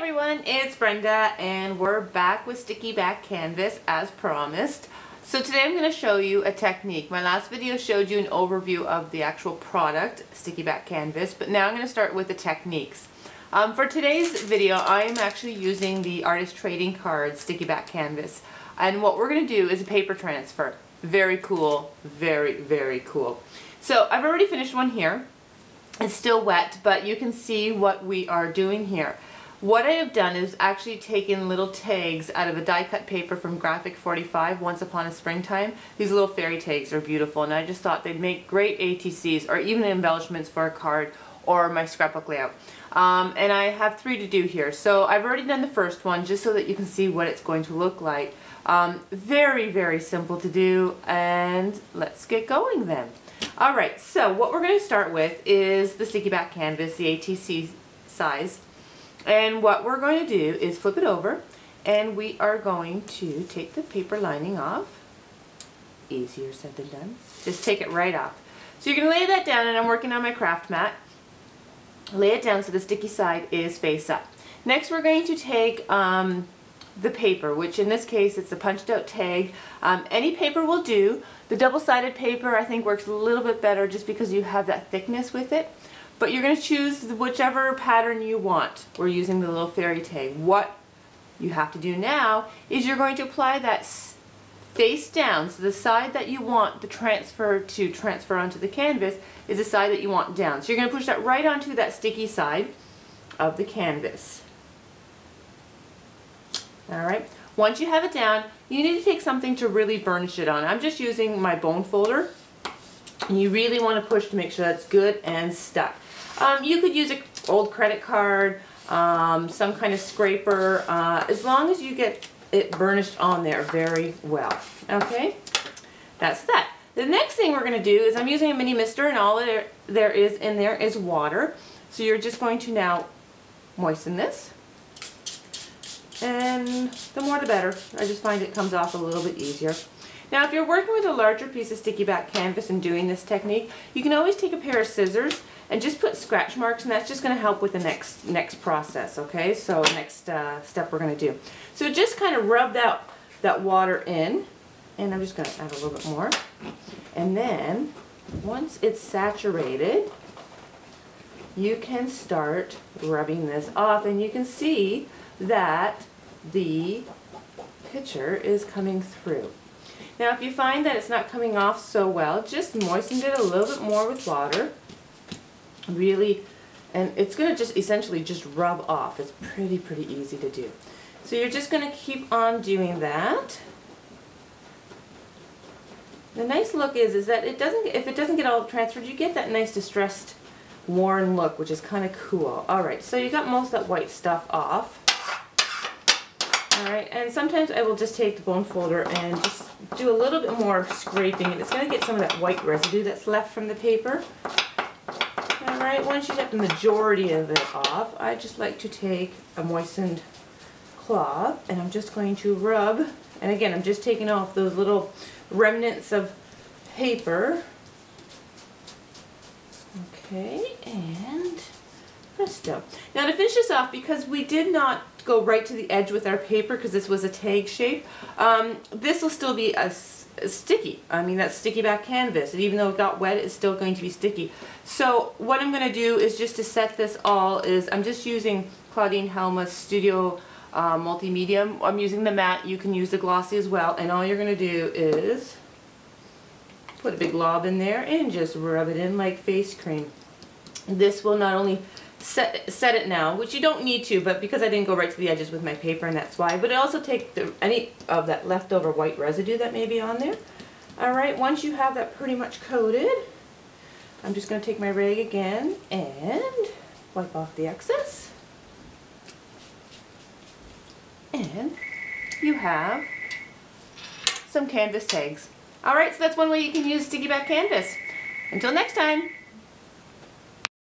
everyone, it's Brenda and we're back with sticky back canvas as promised. So today I'm going to show you a technique. My last video showed you an overview of the actual product, sticky back canvas, but now I'm going to start with the techniques. For today's video I'm actually using the Artist Trading Cards sticky back canvas, and what we're going to do is a paper transfer. Very cool, very cool. So I've already finished one here. It's still wet, but you can see what we are doing here. What I have done is actually taken little tags out of a die cut paper from Graphic 45, Once Upon a Springtime. These little fairy tags are beautiful, and I just thought they'd make great ATCs or even embellishments for a card or my scrapbook layout. And I have 3 to do here. So I've already done the first one just so that you can see what it's going to look like. Very simple to do, and let's get going then. Alright, so what we're going to start with is the sticky back canvas, the ATC size. And what we're going to do is flip it over, and we are going to take the paper lining off. Easier said than done. Just take it right off. So you're going to lay that down, and I'm working on my craft mat. Lay it down so the sticky side is face up. Next we're going to take the paper, which in this case it's a punched out tag. Any paper will do. The double-sided paper I think works a little bit better just because you have that thickness with it. But you're going to choose whichever pattern you want. We're using the little fairy tag. What you have to do now is you're going to apply that face down. So the side that you want the transfer to transfer onto the canvas is the side that you want down. So you're going to push that right onto that sticky side of the canvas. Alright, once you have it down, you need to take something to really burnish it on. I'm just using my bone folder, and you really want to push to make sure that's good and stuck. You could use an old credit card, some kind of scraper, as long as you get it burnished on there very well. Okay, that's that. The next thing we're going to do is I'm using a mini mister, and all there is in there is water. So you're just going to now moisten this. And the more the better. I just find it comes off a little bit easier. Now if you're working with a larger piece of sticky back canvas and doing this technique, you can always take a pair of scissors and just put scratch marks, and that's just going to help with the next process, okay? So next step we're going to do. So just kind of rub that water in, and I'm just going to add a little bit more. And then once it's saturated, you can start rubbing this off, and you can see that the picture is coming through. Now if you find that it's not coming off so well, just moisten it a little bit more with water. Really, and it's going to just essentially just rub off. It's pretty easy to do. So you're just going to keep on doing that. The nice look is that if it doesn't get all transferred, you get that nice distressed, worn look, which is kind of cool. Alright, so you got most of that white stuff off. Alright, and sometimes I will just take the bone folder and just do a little bit more scraping, and it's going to get some of that white residue that's left from the paper. Alright, once you get the majority of it off, I just like to take a moistened cloth, and I'm just going to rub, and again I'm just taking off those little remnants of paper. Okay, and presto. Now to finish this off, because we did not go right to the edge with our paper because this was a tag shape, this will still be a sticky. I mean, that's sticky back canvas, and even though it got wet, it's still going to be sticky. So what I'm going to do is just to set this all is I'm just using Claudine Helma's Studio Multimedia. I'm using the matte. You can use the glossy as well, and all you're going to do is put a big glob in there and just rub it in like face cream. This will not only set it now, which you don't need to, but because I didn't go right to the edges with my paper, and that's why. But it also take any of that leftover white residue that may be on there. Alright, once you have that pretty much coated, I'm just going to take my rag again and wipe off the excess. And you have some canvas tags. Alright, so that's one way you can use sticky back canvas. Until next time.